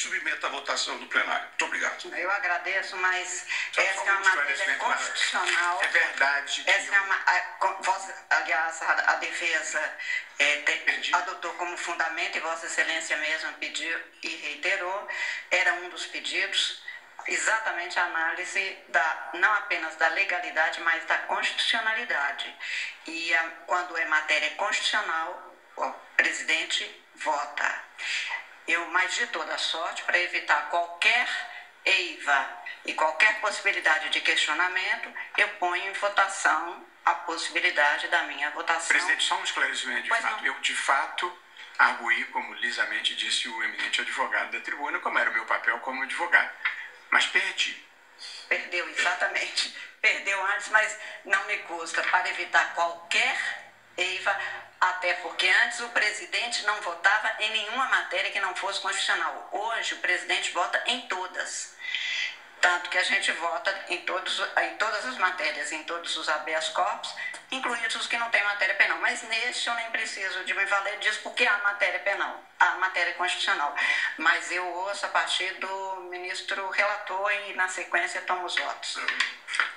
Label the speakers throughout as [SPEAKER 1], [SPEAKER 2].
[SPEAKER 1] submeta à votação do plenário. Muito obrigado.
[SPEAKER 2] Eu agradeço, mas essa é uma matéria constitucional.
[SPEAKER 1] É verdade.
[SPEAKER 2] Essa é aliás, a defesa adotou como fundamento, e Vossa Excelência mesmo pediu e reiterou, era um dos pedidos, exatamente a análise não apenas da legalidade, mas da constitucionalidade. E quando é matéria constitucional, o presidente vota. Mas de toda sorte, para evitar qualquer eiva e qualquer possibilidade de questionamento, eu ponho em votação a possibilidade da minha votação.
[SPEAKER 3] Presidente, só um esclarecimento de fato. Eu, de fato, arguí, como lisamente disse o eminente advogado da tribuna, como era o meu papel como advogado. Mas perdi.
[SPEAKER 2] Perdeu, exatamente. Perdeu antes, mas não me custa, para evitar qualquer eiva, até porque antes o presidente não votava em nenhuma matéria que não fosse constitucional. Hoje o presidente vota em todas. Tanto que a gente vota em todas as matérias, em todos os habeas corpus, incluindo os que não têm matéria penal. Mas neste eu nem preciso de me valer disso, porque há matéria penal, há matéria constitucional. Mas eu ouço a partir do ministro relator e, na sequência, tomo os votos.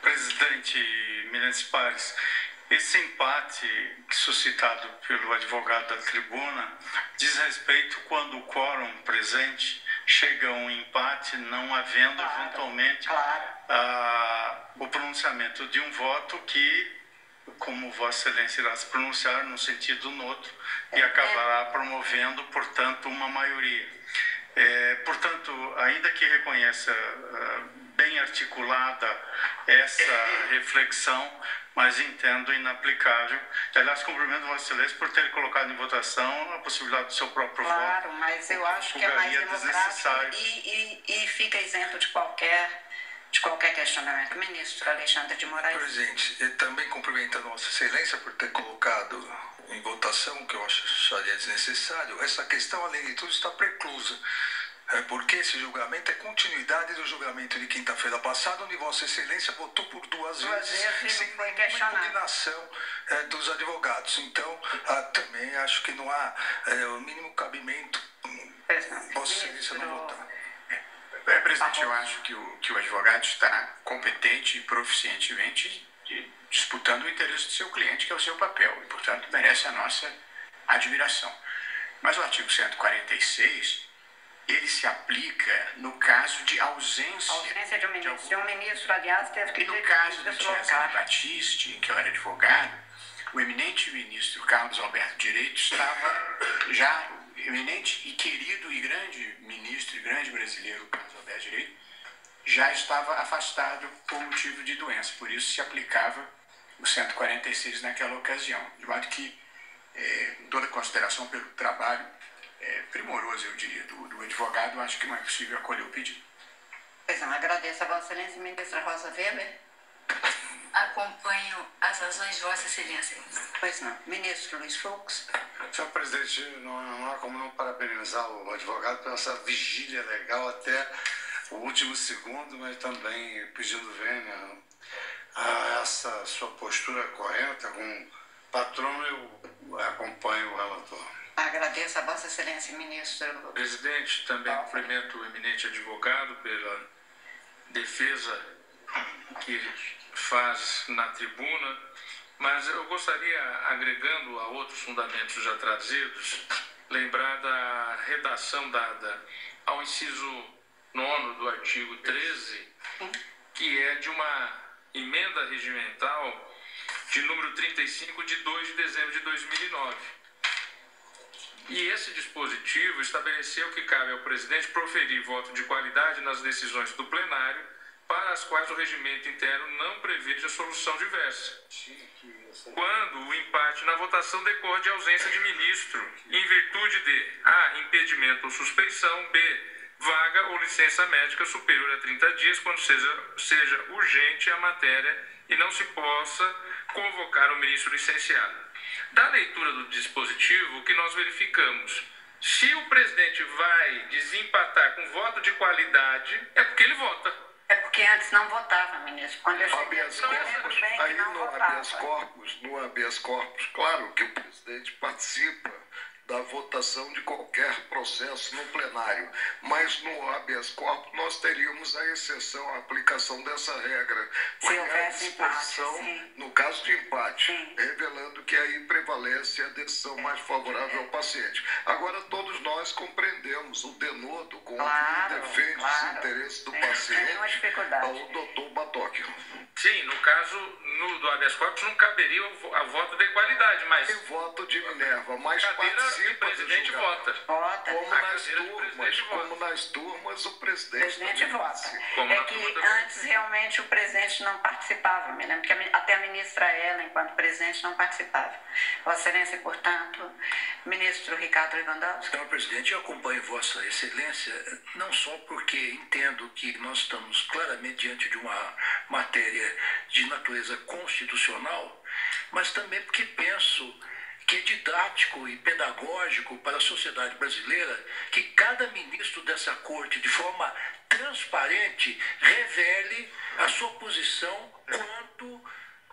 [SPEAKER 4] Presidente Menezes Pares, esse empate suscitado pelo advogado da tribuna diz respeito quando o quórum presente chega a um empate, não havendo eventualmente o pronunciamento de um voto que, como Vossa Excelência irá se pronunciar num sentido ou no outro, e acabará promovendo, portanto, uma maioria. Portanto, ainda que reconheça bem articulada essa reflexão, mas entendo inaplicável. Aliás, cumprimento Vossa Excelência por ter colocado em votação a possibilidade do seu próprio voto.
[SPEAKER 2] Claro, mas eu acho que é mais democrático e fica isento de qualquer questionamento. Ministro Alexandre de Moraes.
[SPEAKER 5] Presidente, também cumprimentando Vossa Excelência por ter colocado em votação, que eu acharia desnecessário, essa questão, além de tudo, está preclusa. Porque esse julgamento é continuidade do julgamento de quinta-feira passada, onde Vossa Excelência votou por duas vezes sem nenhuma impugnação dos advogados. Então, também acho que não há o mínimo cabimento Vossa Excelência não votar.
[SPEAKER 3] Presidente, eu acho que o advogado está competente e proficientemente disputando o interesse do seu cliente, que é o seu papel, e, portanto, merece a nossa admiração. Mas o artigo 146... ele se aplica no caso de ausência
[SPEAKER 2] de um ministro. Um ministro, aliás, teve que...
[SPEAKER 3] E no caso de Cesare Battisti, que eu era advogado, o eminente ministro Carlos Alberto Direito estava já, eminente e querido e grande ministro e grande brasileiro Carlos Alberto Direito, já estava afastado por motivo de doença. Por isso se aplicava o 146 naquela ocasião. De modo que, toda consideração pelo trabalho primoroso, eu diria, do advogado, acho que não é possível acolher o pedido.
[SPEAKER 2] Pois não, agradeço a Vossa Excelência, ministra Rosa Weber.
[SPEAKER 6] Acompanho as razões de Vossa Excelência.
[SPEAKER 2] Pois não. Ministro Luiz Fux.
[SPEAKER 7] Senhor presidente, não há como não parabenizar o advogado por essa vigília legal até o último segundo, mas também pedindo vênia a essa sua postura correta. Com patrão, eu acompanho o relator.
[SPEAKER 2] Agradeço a Vossa Excelência, ministro.
[SPEAKER 4] Presidente, também cumprimento o eminente advogado pela defesa que faz na tribuna, mas eu gostaria, agregando a outros fundamentos já trazidos, lembrar da redação dada ao inciso 9º do artigo 13, que é de uma emenda regimental de número 35 de 2 de dezembro de 2009. E esse dispositivo estabeleceu que cabe ao presidente proferir voto de qualidade nas decisões do plenário, para as quais o regimento interno não prevede a solução diversa, quando o empate na votação decorre de ausência de ministro, em virtude de A. impedimento ou suspeição, B. vaga ou licença médica superior a 30 dias, quando seja urgente a matéria e não se possa convocar o ministro licenciado. Da leitura do dispositivo, o que nós verificamos? Se o presidente vai desempatar com voto de qualidade, é porque ele vota.
[SPEAKER 2] É porque antes não votava, ministro. Quando eu cheguei
[SPEAKER 5] Aí no habeas corpus, claro que o presidente participa
[SPEAKER 8] da votação de qualquer processo no plenário, mas no habeas corpus nós teríamos a exceção, a aplicação dessa regra.
[SPEAKER 2] Se houvesse
[SPEAKER 8] disposição,
[SPEAKER 2] empate,
[SPEAKER 8] no caso de empate,
[SPEAKER 2] sim,
[SPEAKER 8] revelando que aí prevalece a decisão mais favorável ao paciente. Agora, todos nós compreendemos o denodo com
[SPEAKER 2] claro,
[SPEAKER 8] que defende
[SPEAKER 2] claro,
[SPEAKER 8] os interesses do
[SPEAKER 2] não tem
[SPEAKER 8] paciente
[SPEAKER 2] nenhuma dificuldade.
[SPEAKER 8] ao doutor Batoque.
[SPEAKER 4] Sim, no caso do habeas corpus não caberia a voto de qualidade, mas
[SPEAKER 8] Tem voto de Minerva, mas
[SPEAKER 4] a cadeira
[SPEAKER 8] participa
[SPEAKER 4] o presidente
[SPEAKER 8] do julgamento.
[SPEAKER 4] vota.
[SPEAKER 2] Vota.
[SPEAKER 8] Como nas turmas, o presidente
[SPEAKER 2] Presidente vota.
[SPEAKER 8] participa.
[SPEAKER 2] É que antes realmente o presidente não participava. Me lembro que até a ministra Ela, enquanto presidente, não participava. Vossa Excelência, portanto, ministro Ricardo Lewandowski.
[SPEAKER 9] Senhor presidente, eu acompanho Vossa Excelência não só porque entendo que nós estamos claramente diante de uma matéria de natureza constitucional, mas também porque penso que é didático e pedagógico para a sociedade brasileira que cada ministro dessa corte, de forma transparente, revele a sua posição quanto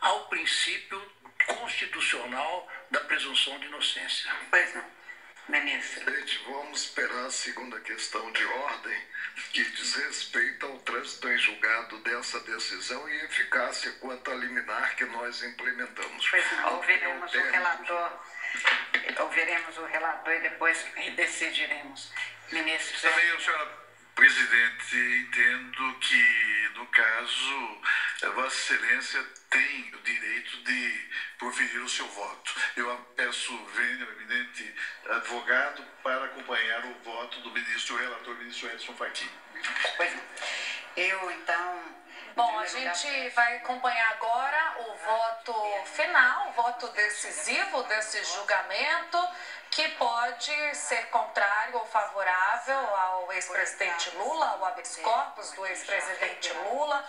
[SPEAKER 9] ao princípio constitucional da presunção de inocência.
[SPEAKER 2] Pois não, ministro.
[SPEAKER 8] Presidente, vamos esperar a segunda questão de ordem, que diz respeito ao trânsito em julgado dessa decisão e eficácia quanto a liminar que nós implementamos.
[SPEAKER 2] Pois não, ouviremos o relator e depois decidiremos. Ministro.
[SPEAKER 10] Também, senhora presidente, entendo que, no caso, Vossa Excelência tem o direito de proferir o seu voto. Eu peço vênia ao eminente advogado para acompanhar o voto do ministro, o relator, ministro Edson Fachin.
[SPEAKER 2] Pois não. Eu, então...
[SPEAKER 11] Bom, a gente vai acompanhar agora o voto final, o voto decisivo desse julgamento, que pode ser contrário ou favorável ao ex-presidente Lula, ao habeas corpus do ex-presidente Lula,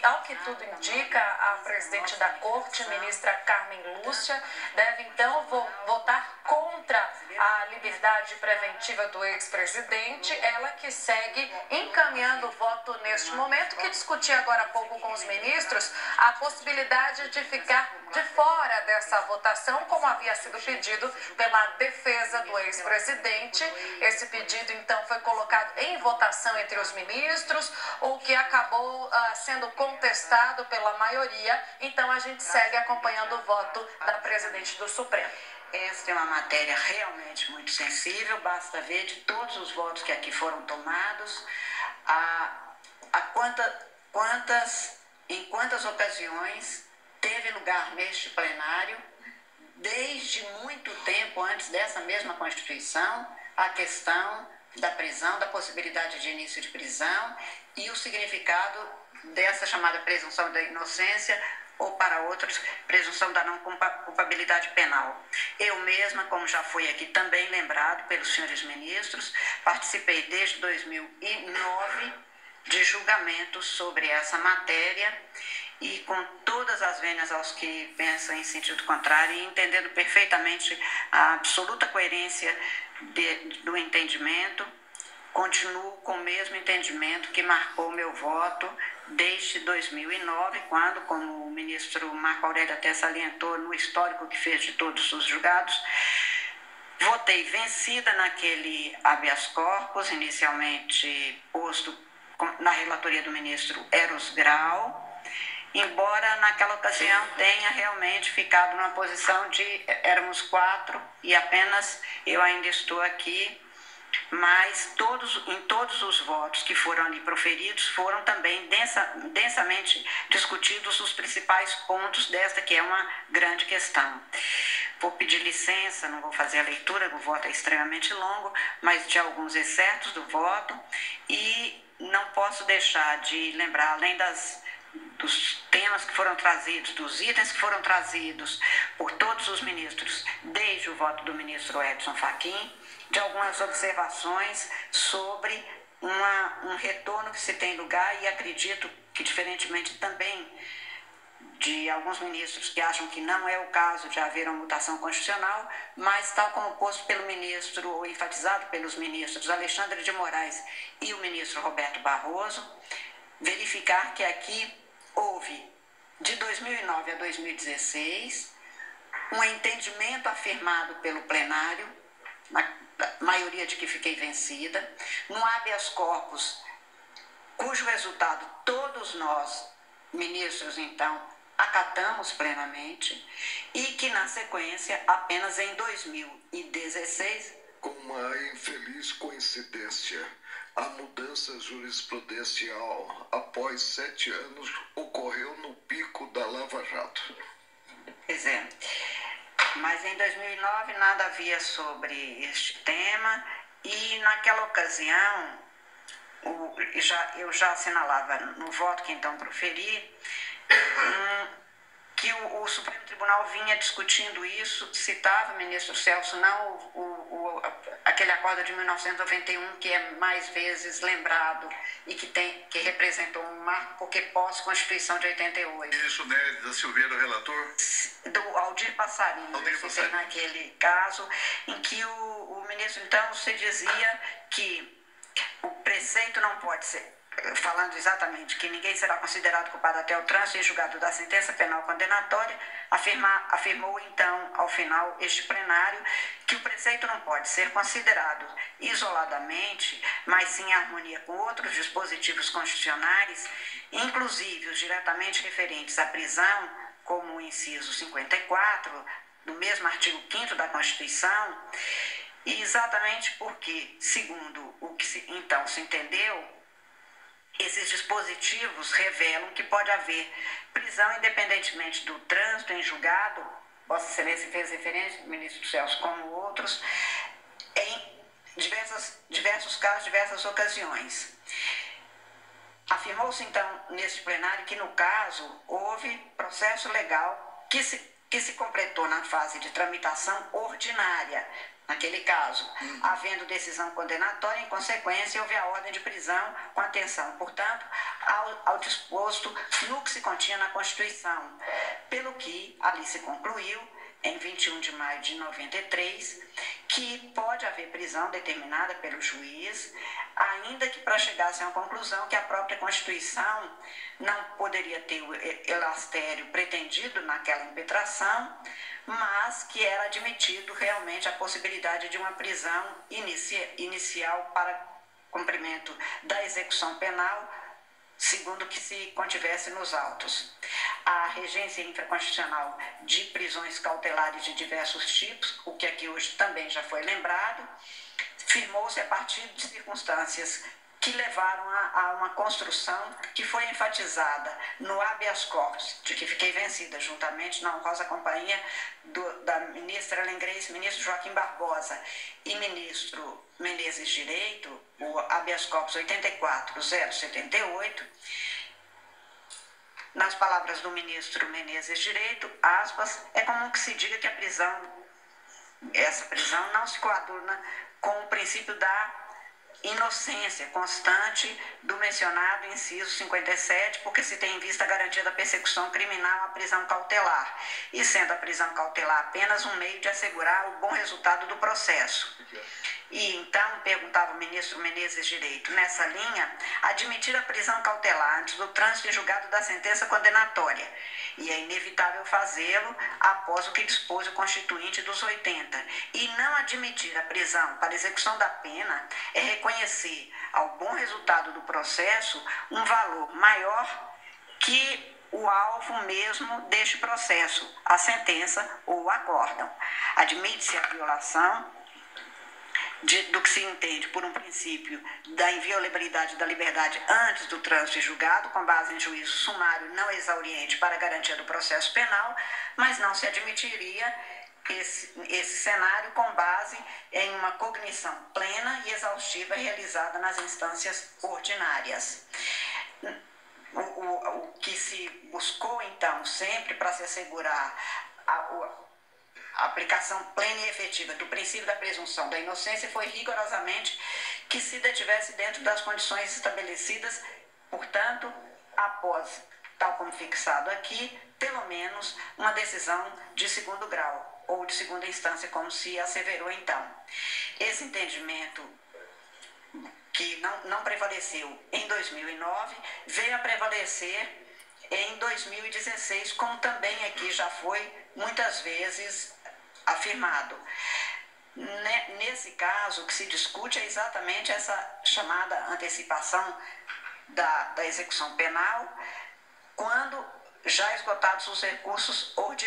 [SPEAKER 11] ao que tudo indica, a presidente da Corte, ministra Carmen Lúcia, deve então votar contra a liberdade preventiva do ex-presidente, ela que segue encaminhando o voto neste momento, que discutia agora há pouco com os ministros a possibilidade de ficar de fora dessa votação, como havia sido pedido pela defesa do ex-presidente. Esse pedido, então, foi colocado em votação entre os ministros, o que acabou sendo contestado pela maioria. Então, a gente segue acompanhando o voto da presidente do Supremo.
[SPEAKER 2] Esta é uma matéria realmente muito sensível, basta ver de todos os votos que aqui foram tomados, em quantas ocasiões teve lugar neste plenário, desde muito tempo antes dessa mesma Constituição, a questão da prisão, da possibilidade de início de prisão e o significado dessa chamada presunção da inocência, ou para outros, presunção da não culpabilidade penal. Eu mesma, como já foi aqui também lembrado pelos senhores ministros, participei desde 2009 de julgamentos sobre essa matéria e com todas as vênias aos que pensam em sentido contrário e entendendo perfeitamente a absoluta coerência do entendimento, continuo com o mesmo entendimento que marcou meu voto desde 2009, quando, como o ministro Marco Aurélio até salientou no histórico que fez de todos os julgados, votei vencida naquele habeas corpus, inicialmente posto na relatoria do ministro Eros Grau, embora naquela ocasião tenha realmente ficado numa posição de éramos 4 e apenas eu ainda estou aqui, mas em todos os votos que foram ali proferidos foram também densamente discutidos os principais pontos desta que é uma grande questão. Vou pedir licença, não vou fazer a leitura, o voto é extremamente longo, mas de alguns excertos do voto e não posso deixar de lembrar, além dos temas que foram trazidos, dos itens que foram trazidos por todos os ministros, desde o voto do ministro Edson Fachin, de algumas observações sobre um retorno que se tem lugar e acredito que, diferentemente também de alguns ministros que acham que não é o caso de haver uma mutação constitucional, mas tal como posto pelo ministro, ou enfatizado pelos ministros Alexandre de Moraes e o ministro Roberto Barroso, verificar que aqui houve, de 2009 a 2016, um entendimento afirmado pelo plenário na maioria de que fiquei vencida, no habeas corpus, cujo resultado todos nós, ministros, então, acatamos plenamente, e que, na sequência, apenas em 2016...
[SPEAKER 8] Com uma infeliz coincidência, a mudança jurisprudencial após 7 anos ocorreu no pico da Lava Jato.
[SPEAKER 2] Pois é. Mas em 2009 nada havia sobre este tema, e naquela ocasião eu já assinalava no voto que então proferi que o Supremo Tribunal vinha discutindo isso, citava o ministro Celso, não aquele acordo de 1991 que é mais vezes lembrado e que representou um marco porque pós-Constituição de 88.
[SPEAKER 10] Ministro Nery da Silveira, relator?
[SPEAKER 2] Do Aldir Passarinho, naquele caso, em que o ministro então se dizia que o preceito não pode ser, falando exatamente que ninguém será considerado culpado até o trânsito e julgado da sentença penal condenatória, afirmou então, ao final, este plenário, que o preceito não pode ser considerado isoladamente, mas sim em harmonia com outros dispositivos constitucionais, inclusive os diretamente referentes à prisão, como o inciso 54, do mesmo artigo 5º da Constituição, e exatamente porque, segundo o que então se entendeu, esses dispositivos revelam que pode haver prisão independentemente do trânsito em julgado, Vossa Excelência fez referência, ministro Celso, como outros, em diversos casos, diversas ocasiões. Afirmou-se então neste plenário que no caso houve processo legal que se completou na fase de tramitação ordinária. Naquele caso, havendo decisão condenatória, em consequência, houve a ordem de prisão com atenção, portanto, ao disposto no que se continha na Constituição, pelo que ali se concluiu, em 21 de maio de 93, que pode haver prisão determinada pelo juiz, ainda que para chegar-se a uma conclusão que a própria Constituição não poderia ter o elastério pretendido naquela impetração, mas que era admitido realmente a possibilidade de uma prisão inicial para cumprimento da execução penal, segundo o que se contivesse nos autos. A regência infraconstitucional de prisões cautelares de diversos tipos, o que aqui hoje também já foi lembrado, firmou-se a partir de circunstâncias que levaram a uma construção que foi enfatizada no habeas corpus, de que fiquei vencida juntamente na honrosa companhia da ministra Ellen Grace, ministro Joaquim Barbosa e ministro Menezes Direito, o habeas corpus 84.078, nas palavras do ministro Menezes Direito, aspas, é comum que se diga que essa prisão não se coaduna com o princípio da inocência constante do mencionado inciso 57, porque se tem em vista a garantia da persecução criminal à prisão cautelar, e sendo a prisão cautelar apenas um meio de assegurar o bom resultado do processo. E então, perguntava o ministro Menezes Direito, nessa linha, admitir a prisão cautelar antes do trânsito em julgado da sentença condenatória, e é inevitável fazê-lo após o que dispôs o Constituinte dos 80, e não admitir a prisão para execução da pena é reconhecer ao bom resultado do processo um valor maior que o alvo mesmo deste processo, a sentença ou o acórdão. Admite-se a violação do que se entende por um princípio da inviolabilidade da liberdade antes do trânsito julgado, com base em juízo sumário não exauriente para garantia do processo penal, mas não se admitiria esse cenário com base em uma cognição plena e exaustiva realizada nas instâncias ordinárias. O que se buscou, então, sempre para se assegurar a aplicação plena e efetiva do princípio da presunção da inocência foi rigorosamente que se detivesse dentro das condições estabelecidas, portanto, após, tal como fixado aqui, pelo menos uma decisão de segundo grau, ou de segunda instância, como se asseverou então. Esse entendimento, que não prevaleceu em 2009, veio a prevalecer em 2016, como também aqui já foi muitas vezes afirmado. Nesse caso, o que se discute é exatamente essa chamada antecipação da execução penal, quando já esgotados os recursos ordinários.